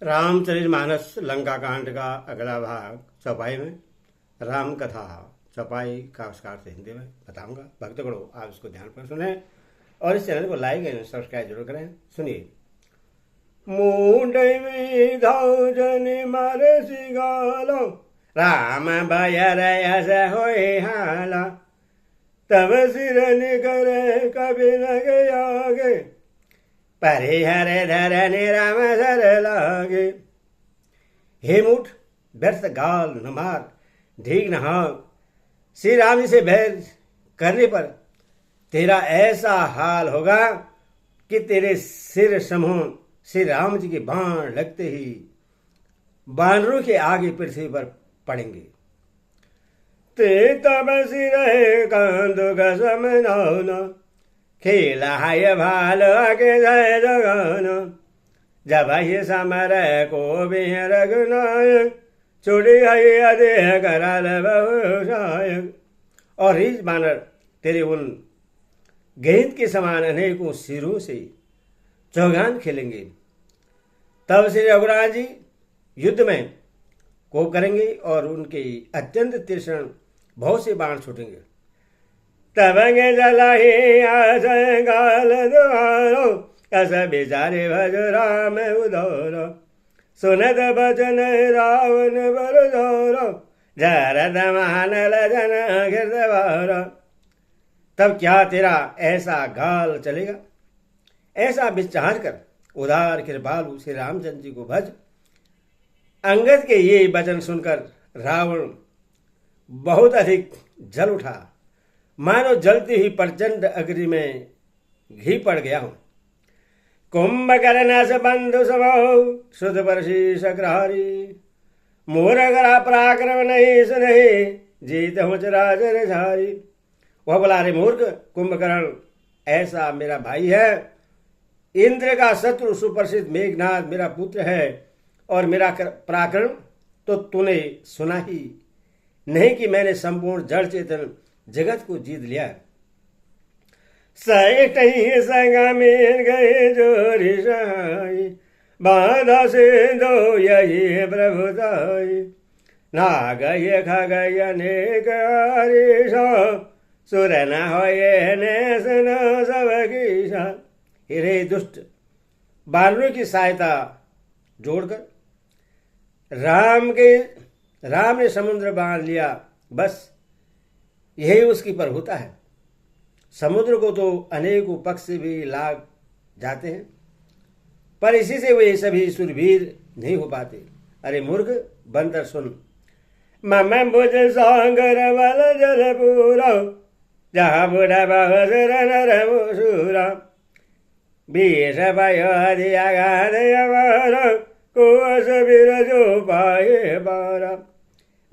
रामचरितमानस लंका कांड का अगला भाग चौपाई में राम कथा चौपाई का विस्तार से हिंदी में बताऊंगा। भक्तगणों, आप इसको ध्यान पर सुने और इस चैनल को लाइक एंड सब्सक्राइब जरूर करें। सुनिए। मुंड जन मारे सिगालो राम भयर यस होए हाला तब सिर निकर कभी न आगे परिहर धरन राम सर लागे। हे मूठ, व्यर्थ गाल न मार, ढीक न हाँक। श्री राम जी से बैर करने पर तेरा ऐसा हाल होगा कि तेरे सिर समूह श्री राम जी के बाण लगते ही बानरों के आगे पृथ्वी पर पड़ेंगे। ते तब सिर कांदो कसम नौना खेला है भाल के जय जगन जब ही समर को भी रघुनायक चुड़ी है अदेह कराल बहुशायक। और रीछ बानर तेरे उन गेंद के समान अनेकों सिरों से चौगान खेलेंगे। तब श्री रघुराज जी युद्ध में कोप करेंगे और उनके अत्यंत तीक्ष्ण बहुत से बाण छूटेंगे। तबंगे जलाही आशय गाल द्वारो कस बिचारे भज राम उदौरो सुनत बचन रावण बर जोरो जरद मानल जन गिरदवार। तब क्या तेरा ऐसा गाल चलेगा? ऐसा विचार कर उदार कृपालु श्री रामचंद्र जी को भज। अंगद के ये वचन सुनकर रावण बहुत अधिक जल उठा, मानो जलती हुई प्रचंड अग्नि में घी पड़ गया हूं। कुंभकर्ण से बंधु स्वभाव शुद्ध परशी सग्रहारी मोर गरा पराक्रम नहीं सुनहि जीत हूँ राजर झारी। वह बोला, रे मूर्ख कुंभकर्ण, ऐसा मेरा भाई है, इंद्र का शत्रु सुप्रसिद्ध मेघनाथ मेरा पुत्र है और मेरा पराक्रम तो तूने सुना ही नहीं कि मैंने संपूर्ण जड़ चेतन जगत को जीत लिया। सैट ही संग मिल गए जोरी सहाय बाधा से दो यही प्रभुताई ना गए खा गए अनेक सुर न होए ने सुनो सब की। हे दुष्ट, बानरों की सहायता जोड़कर राम ने समुद्र बांध लिया, बस यही उसकी प्रभुता है। समुद्र को तो अनेकों पक्ष से भी लाग जाते हैं, पर इसी से वे सभी सुरवीर नहीं हो पाते। अरे मूर्ख बंदर, सुन। मम भुज सागर बल जल पूरा जहाँ बुढ़ा बहुसुर नर मुसुरा बीस कोस बिरजो पाए बारा।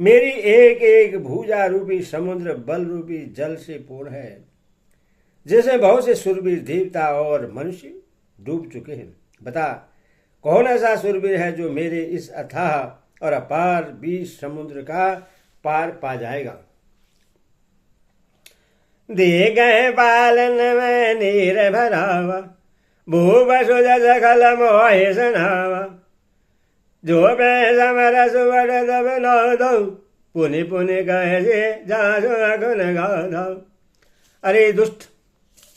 मेरी एक एक भुजा रूपी समुद्र बल रूपी जल से पूर्ण है, जिसमें बहुत से सुरवीर देवता और मनुष्य डूब चुके हैं। बता, कौन ऐसा सुरवीर है जो मेरे इस अथाह और अपार बीच समुद्र का पार पा जाएगा। दे गए पालन में नीर भरावा भूप सुज सकल मोहि सनावा जो मैं समर सुवर तब न दो पुनि पुनि कहे जा गुन गा दो। अरे दुष्ट,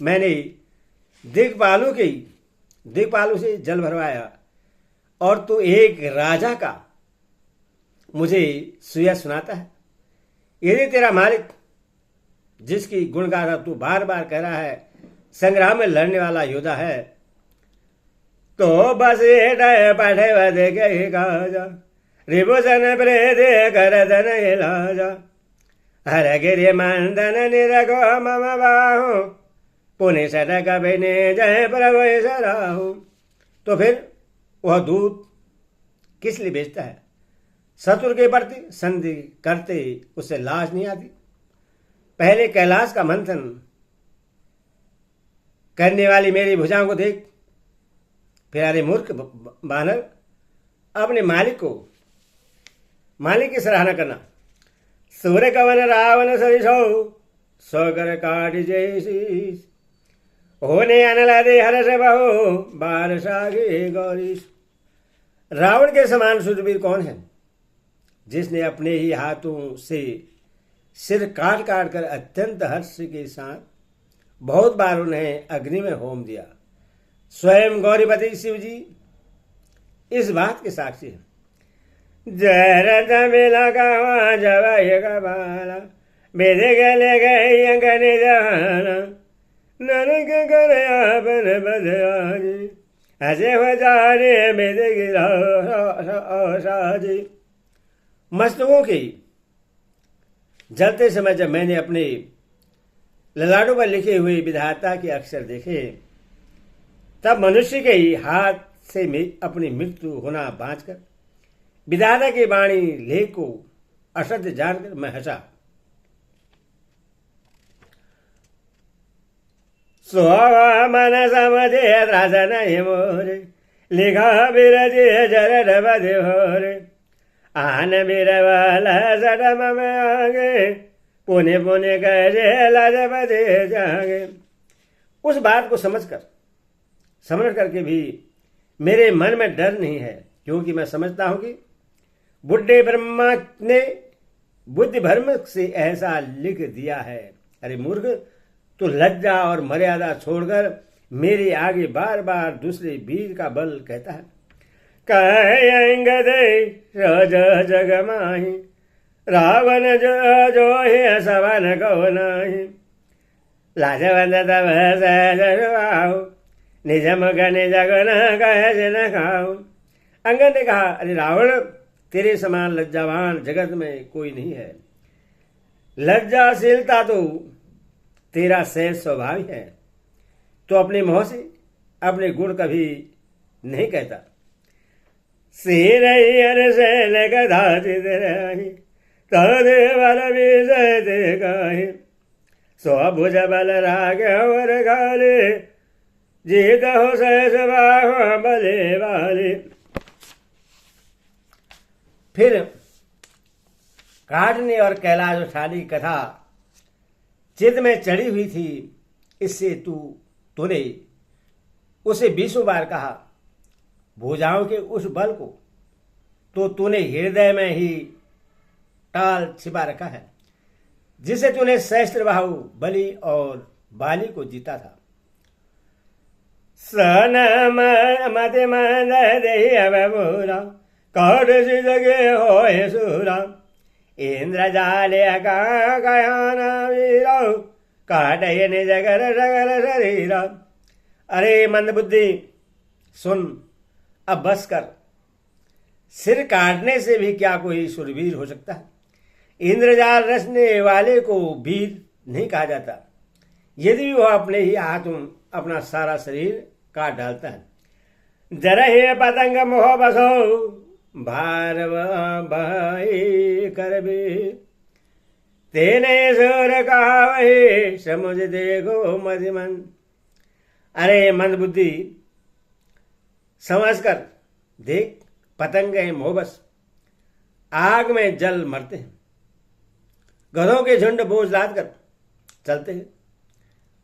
मैंने दिक्पालु से जल भरवाया और तू एक राजा का मुझे सुया सुनाता है। यदि तेरा मालिक, जिसकी गुणगाथा तू बार बार कह रहा है, संग्राम में लड़ने वाला योद्धा है, तो बस पढ़े बदे गए गाजा रिभुसन प्रेदे कर धन इलाजा हर गिरि मंदन निरगो मम बाहु पुनि सटक बिने जय प्रभु सराहु। तो फिर वह दूत किस लिए बेचता है? शत्रु के प्रति संधि करते उससे लाज नहीं आती? पहले कैलाश का मंथन करने वाली मेरी भुजाओं को देख। फिर अरे मूर्ख बानर, अपने मालिक की सराहना करना। सूर्य कवन रावण सरिसो सोकर काट जैसी होने अनल दे हर्ष बहु बार सागे गौरीश। रावण के समान शूरवीर कौन है, जिसने अपने ही हाथों से सिर काट काट कर अत्यंत हर्ष के साथ बहुत बार उन्हें अग्नि में होम दिया। स्वयं गौरीपति शिव जी इस बात के साक्षी हैं। जय रथ मिला का जवाय का बाला बेदे गले गए अंगने जहाना नरक कर आपन बदयारी ऐसे हो जा रे बेदे गिरा साजी। मस्तकों की जलते समय जब मैंने अपने ललाटों पर लिखे हुए विधाता के अक्षर देखे, तब मनुष्य के ही हाथ से अपनी मृत्यु होना बांचकर विधाता की वाणी लेख को असत्य जानकर मैं हंसा। सोवा मन समझे राजन मोरे लिखा बिरजे जरड बधे होरे आन बिरवाला सडम में आगे पुने पुने कहे लाज बधे जागे। उस बात को समझ करके भी मेरे मन में डर नहीं है, क्योंकि मैं समझता हूं कि बुढ़े ब्रह्मा ने बुद्धि भ्रम से ऐसा लिख दिया है। अरे मूर्ख, तो लज्जा और मर्यादा छोड़कर मेरे आगे बार बार दूसरे वीर का बल कहता है। कहेंगे जग माही रावण जो है सवन को नाही लाजवंत तब सहजवाहु निज मुख निज गुण कहे न खाओ। अंगद ने कहा, अरे रावण, तेरे समान लज्जावान जगत में कोई नहीं है। लज्जाशीलता तो तेरा सहज स्वभाव है, तो अपने मुंह से अपने गुण कभी नहीं कहता। सिर से गधा चितराही तदे बल विजय दे गाही स्वभुज बल राग और गाले जीत हो सहज बाह बले वाले। फिर काटने और कैलाश उठाने की कथा चित्त में चढ़ी हुई थी, इससे तूने उसे 20 बार कहा। भुजाओं के उस बल को तो तूने हृदय में ही टाल छिपा रखा है, जिसे तूने सहस्त्रबाहु बलि और बाली को जीता था। सन मत मन दे अबूरा कौड़ सी जगे होए सूरा इंद्र जाले का गयाना वीरा काटे निज जगर सगर शरीरा। अरे मंद बुद्धि, सुन, अब बस कर। सिर काटने से भी क्या कोई शूरवीर हो सकता है? इंद्रजाल रचने वाले को वीर नहीं कहा जाता, यदि वह अपने ही हाथों अपना सारा शरीर काट डालता है। जरहे पतंग मोह बसो भारव भाई करबे तेने सुर कहा वही समुझ देखो मधिमन। अरे मंद बुद्धि, समझ कर देख, पतंग है मोहबस, आग में जल मरते हैं। गधों के झुंड बोझ लाद कर चलते हैं,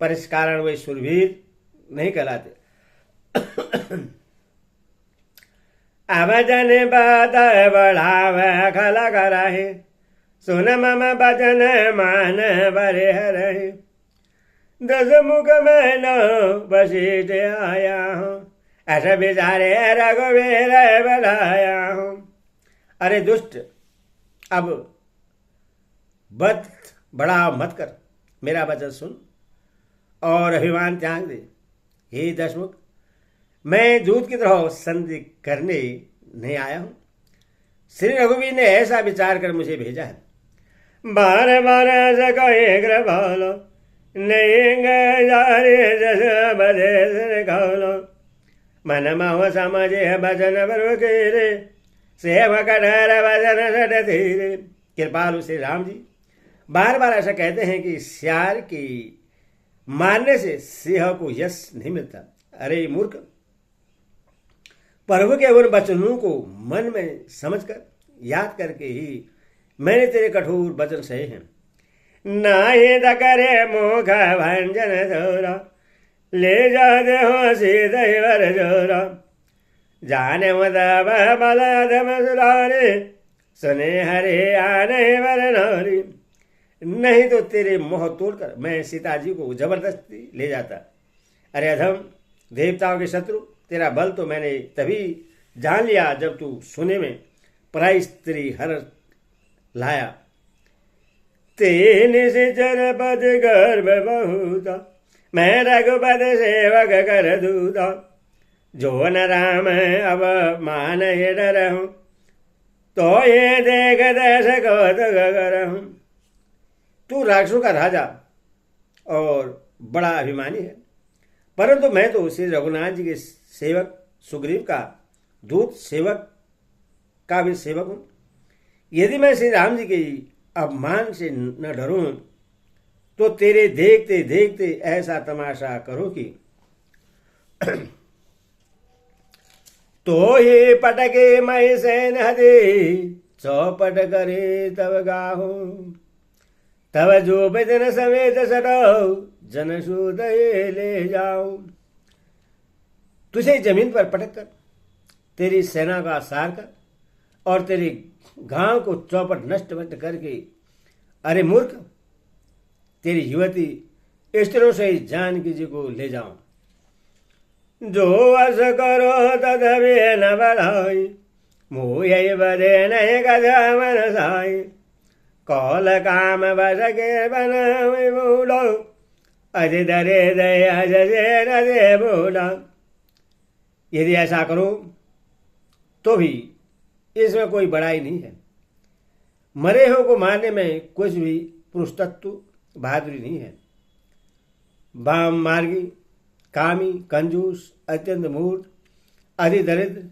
पर इस कारण वे शूरवीर नहीं कहलाते। अब जन बात बढ़ाव खल कराहे सुन मम बचन मान बरे हरे 10 मुख में न वशिष्ठ आया हूँ ऐसे बेचारे रघुवीर बढ़ाया हूँ। अरे दुष्ट, अब बद बढ़ाव मत कर, मेरा वचन सुन और अभिमान त्याग दे। हे 10 मुख, मैं दूत की तरह संधि करने नहीं आया हूं। श्री रघुवीर ने ऐसा विचार कर मुझे भेजा है। बार बार कहे कृपालो नहीं गए मन मह समझे भजन रे सेवक वजन सट धीरे। कृपालु श्री राम जी बार बार ऐसा कहते हैं कि सियार की मारने से सिंह को यश नहीं मिलता। अरे मूर्ख, प्रभु के उन वचनों को मन में समझकर याद करके ही मैंने तेरे कठोर वचन सहे हैं। नाहि करे मुख भंजन जोरा ले जा दे हो सीधर जोरा जाने मदब बलधम सुरारे, सुने हरे आने वर नारी। नहीं तो तेरे मोह तोड़कर मैं सीता जी को जबरदस्ती ले जाता। अरे अधम, देवताओं के शत्रु, तेरा बल तो मैंने तभी जान लिया जब तू सोने में पराई स्त्री हर लाया। तेन से जर पद गर्भ बहुता, मैं रघुपत सेवक कर दूता। जो न राम अब मान ये डरहूं, तो ये देख दश कौतुक करहूं। तू राक्षसों का राजा और बड़ा अभिमानी है, परंतु मैं तो श्री रघुनाथ जी के सेवक सुग्रीव का दूत, सेवक का भी सेवक हूं। यदि मैं श्री राम जी के अपमान से न डरूं तो तेरे देखते देखते ऐसा तमाशा करो कि तो ये पटके मैं सैन हदे, चौपट करे तब गाहो। तब जो बदन समेत सटाओ, जन सुदय ले जाओ। तुझे जमीन पर पटक कर तेरी सेना का सार कर और तेरे गांव को चौपट नष्ट करके, अरे मूर्ख, तेरी युवती स्त्रियों से जानकी जी को ले जाऊं। जो वर्ष करो तदवे न बढ़ाई, मुँह बदे नहीं कथा मन साई। कौल काम बस के बन बूढ़ो, अरे दरे दया जसे न दे बूढ़ा। यदि ऐसा करो तो भी इसमें कोई बड़ाई नहीं है। मरे हो को मारने में कुछ भी पुरुष तत्व बहादुरी नहीं है। वाम मार्गी, कामी, कंजूस, अत्यंत मूर्ख, अति दरिद्र,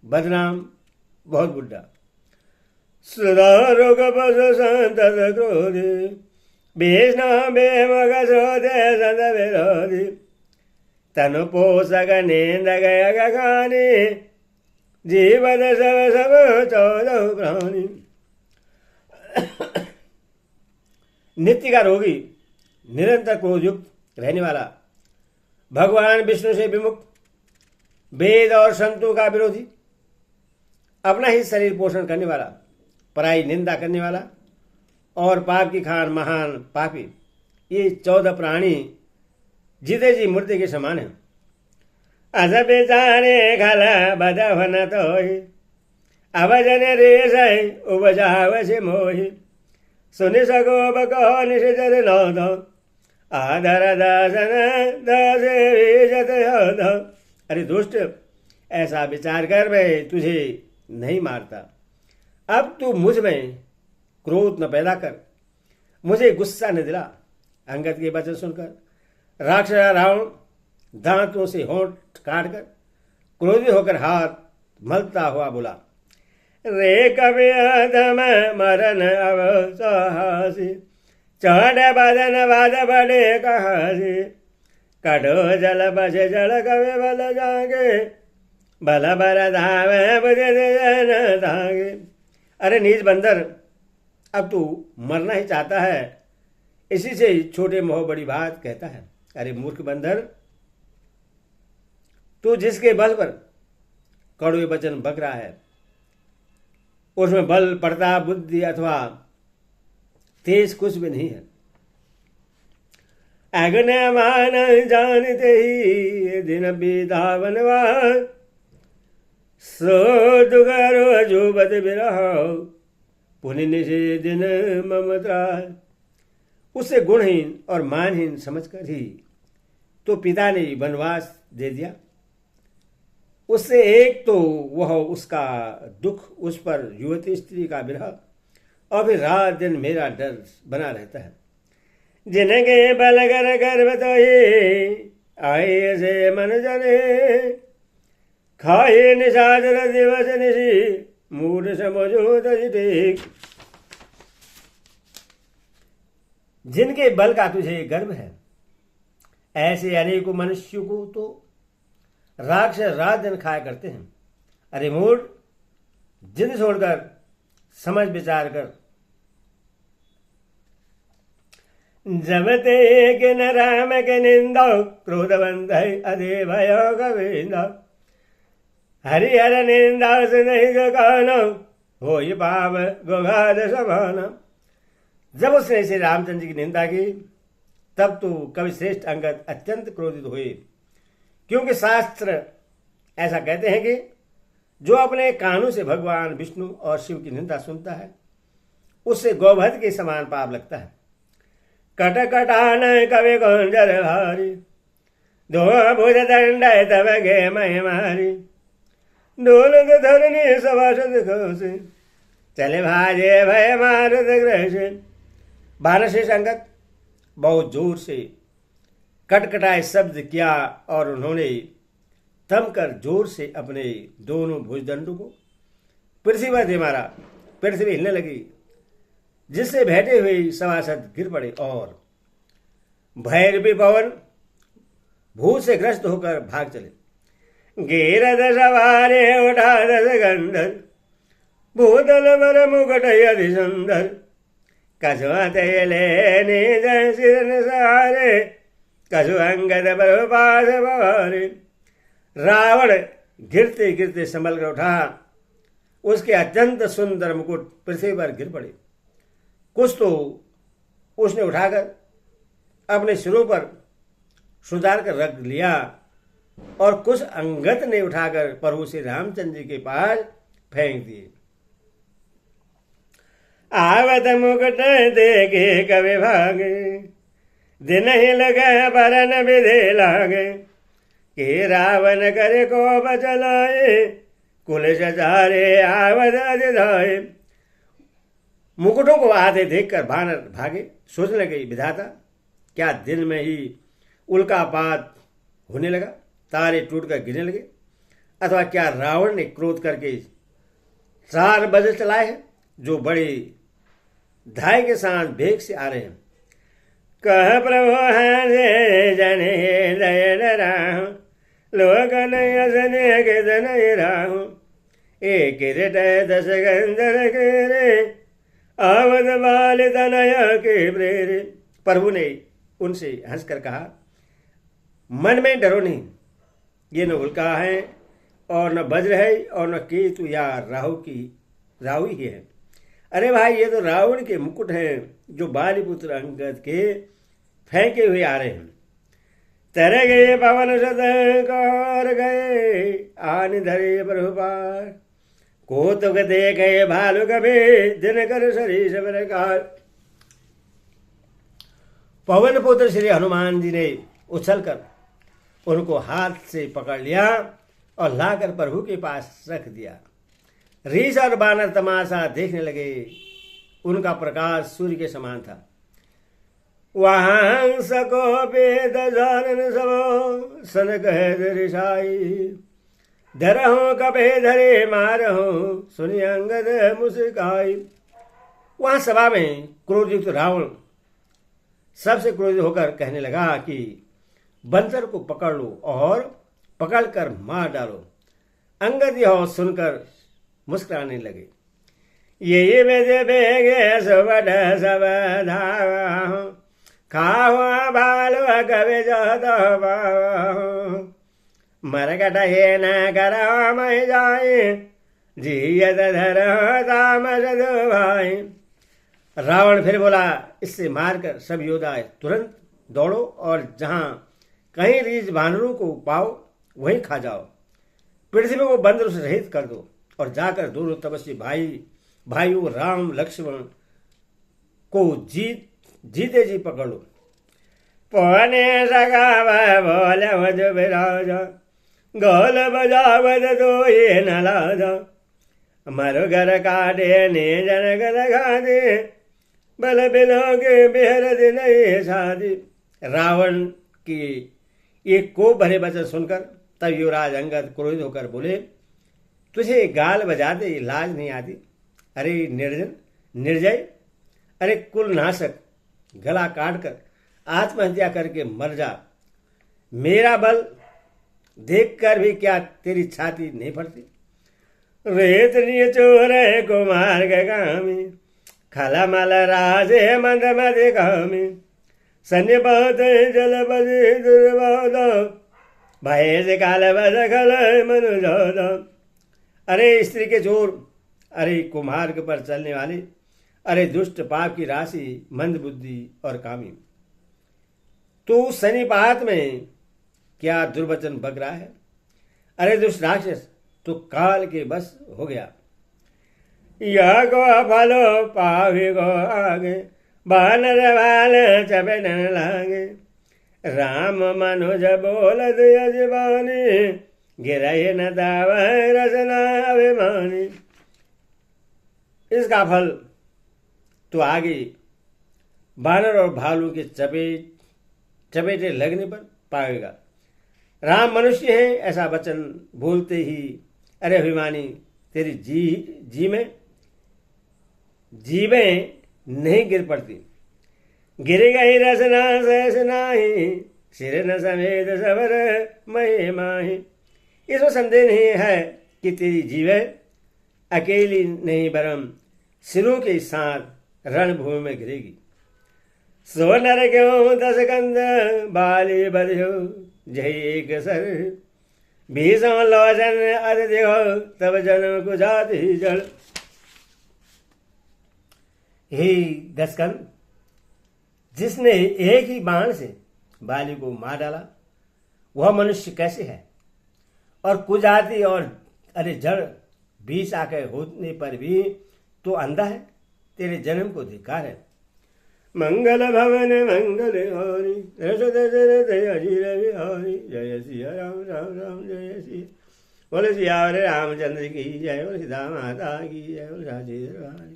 बदनाम, बहुत बुढ़ा। सदा रोग बस संतत क्रोधी, बेष्णा बेमग श्रोते संत विरोधी। तनु पोषक नींद गय गानी, जीवन सब सब 14 प्राणी। नित्य का रोगी, निरंतर क्रोधयुक्त रहने वाला, भगवान विष्णु से विमुख, वेद और संतों का विरोधी, अपना ही शरीर पोषण करने वाला, पराई निंदा करने वाला और पाप की खान महान पापी, ये 14 प्राणी जीते जी मुर्दे के समान है। अस बेचारे खल बदवन तो अवजन रे सही उपजाव से मोहि। सुनि सको बको निशर नौद, आदर दासन दस योद। अरे दुष्ट, ऐसा विचार कर मैं तुझे नहीं मारता। अब तू मुझ में क्रोध न पैदा कर, मुझे गुस्सा न दिला। अंगद के वचन सुनकर राक्षस रावण दांतों से होंठ काटकर क्रोधी होकर हाथ मलता हुआ बोला, रे कवि अधम मरन अब साहसी। चढ़ बदन बाद बड़े कहासी, कटो जल बस जल कवि बल जागे। बल बर धावे बुझ धागे। अरे नीच बंदर, अब तू मरना ही चाहता है, इसी से छोटे मोह बड़ी बात कहता है। अरे मूर्ख बंदर, तू जिसके बल पर कड़वे वचन बक रहा है, उसमें बल, पड़ता, बुद्धि अथवा तेज कुछ भी नहीं है। अग्न मान जानते ही दिन बीता वनवास, सो दुगरो जो बद बिरहो, पुण्य निषे दिन ममता। उसे गुणहीन और मानहीन समझकर ही तो पिता ने वनवास दे दिया। उससे एक तो वह उसका दुख, उस पर युवती स्त्री का विरह, और फिर रात दिन मेरा डर बना रहता है। जिनके बलगर गर्भ तो ही आए से मन जने, खाए निशाचर दिवस निशी, मूड समझो ठीक। जिनके बल का तुझे गर्व है, ऐसे अनेकों मनुष्यों को तो राक्षस रात दिन खाया करते हैं। अरे मूढ़, जिद छोड़कर समझ विचार कर। जब ते के न राम के निंदा, क्रोधवंत अधे भयो गोविंदा। हरिहर निंदा से नहीं जो कहना हो ये पाप गोघाद सभाना। जब उसने श्री रामचंद्र जी की निंदा की तब तो कवि श्रेष्ठ अंगद अत्यंत क्रोधित हुए, क्योंकि शास्त्र ऐसा कहते हैं कि जो अपने कानों से भगवान विष्णु और शिव की निंदा सुनता है उससे गौवध के समान पाप लगता है। कट कटान कवि कौंजर भारी दो भुज दंड तब गे मय मारी डोलक धरनी सभासद खोसे चले भाजे भय मारत ग्रह से। बानरश्रेष्ठ अंगद बहुत जोर से कटकटाए शब्द किया और उन्होंने थमकर जोर से अपने दोनों भुजदंडों को पृथ्वी पर दे मारा। पृथ्वी हिलने लगी, जिससे बैठे हुए सभासद गिर पड़े और भैरवी पवन भूत से ग्रस्त होकर भाग चले। गिरद सवारे उठा दस गंधर भूतल बर मुकुट यदि सुंदर कसुआ तेले निज सिरन सहारे कसु अंगद प्रभास बहारे। रावण गिरते गिरते संभल कर उठा, उसके अत्यंत सुंदर मुकुट पृथ्वी पर गिर पड़े। कुछ तो उसने उठाकर अपने सिरों पर सुधार कर रख लिया और कुछ अंगद ने उठाकर प्रभु श्री रामचंद्र जी के पास फेंक दिए। आवत मुकुट देखे कवि भागे दिन ही लगे बरन विधे लागे के रावण करे को बचलाए कुल सजारे आवत अधिधाए। मुकुटों को आधे देखकर बानर भागे। सोचने लगे विधाता क्या दिन में ही उल्कापात होने लगा, तारे टूटकर गिरने लगे, अथवा क्या रावण ने क्रोध करके 4 वज्र चलाए हैं जो बड़े धाय के साथ वेग से आ रहे हैं। कह प्रभु हंसे जने दय राहु लोक नयसने के दनय राहु एक हृदय 10 गंधर के रे आवद बाल तनय के प्रेरे। प्रभु ने उनसे हंसकर कहा मन में डरो नहीं, ये न उल्का है और न वज्र है और न केतु या राहु ही है। अरे भाई ये तो रावण के मुकुट हैं जो बालीपुत्र अंगद के फेंके हुए आ रहे हैं। तेरे गए पवन सद कर गए आन धरे प्रभुपार कोतुक देखे भालु कभी दिन कर शरीर प्रकार। पवन पुत्र श्री हनुमान जी ने उछलकर उनको हाथ से पकड़ लिया और लाकर प्रभु के पास रख दिया। रीछ और बानर तमाशा देखने लगे। उनका प्रकाश सूर्य के समान था। वहां सको वेद जानन सबो सन कहे ऋषाई धरहूं कपे धरे मारहूं सुनि अंगद मुस्काई। वहां सभा में क्रोधयुक्त रावण सबसे क्रोधित होकर कहने लगा कि बंदर को पकड़ लो और पकड़कर मार डालो। अंगद यह सुनकर मुस्कुराने लगे। ये बेजे बेगे सुबह सब धावा खावा बालो कवे जाता मरकट हे न करा मैं जाए जियत धर तामस भाई। रावण फिर बोला इससे मारकर सब योद्धा तुरंत दौड़ो और जहां कहीं रीछ बानरों को पाओ वहीं खा जाओ। पृथ्वी को बंदरों से रहित कर दो और जाकर दोनों तपस्वी भाइयों राम लक्ष्मण को जीते जी पकड़ लो। पौने सगा बोले जो विराजा गोल बजावत दो ये न लाजा मरु घर काटे ने जनगल घाते बल बिलो के बेहर दिन शादी। रावण की एक को भरे वचन सुनकर तब युवराज अंगद क्रोधित होकर बोले तुझे गाल बजाते लाज नहीं आती? अरे निर्जन निर्जय, अरे कुल नाशक, गला काट कर आत्महत्या करके मर जा। मेरा बल देखकर भी क्या तेरी छाती नहीं फटती? रेत चोर कुमार गामी खलमल राजे मंद मधि कामी सन्य बहुत जल बजे दुर्वाद भय से काल बदखल मनुजोद। अरे स्त्री के चोर, अरे कुमार्ग पर चलने वाले, अरे दुष्ट पाप की राशि, मंद बुद्धि और कामी, तू सन्निपात में क्या दुर्वचन बक रहा है। अरे दुष्ट राक्षस, तू काल के बस हो गया। यह को फलो पावे गो आगे, बानर वाल चबे न लागे। राम मनुज बोलत यजमानी, गिरय न दावै रसना अभिमानी। इसका फल तो आगे बानर और भालू के चपेटे लगने पर पाएगा। राम मनुष्य है ऐसा वचन बोलते ही अरे अभिमानी, तेरी जीवें नहीं गिर पड़ती। गिरेगा ही रसना सहस नाही, सिर न समेत सबर महे माही। इसमें संदेह नहीं है कि तेरी जीवें अकेली नहीं बरम सिरों के साथ रणभूमि में गिरेगी। सो नर क्यों 10 कंद बाली बधियो, जय एक सर भीषण लोचन अति देखो, तब जन्म को जाति जल। हे 10 कंद, जिसने एक ही बाण से बाली को मार डाला, वह मनुष्य कैसे है। और कुजाति और अरे जड़ बीच आकर होने पर भी तो अंधा है, तेरे जन्म को धिक्कार है। मंगल भवन मंगल हारी, रस दशरथ अजीर बिहारी। जय सिया राम राम राम जय सिया। बोले सिया रामचंद्र की जय, बोले सीता माता की जय, बोले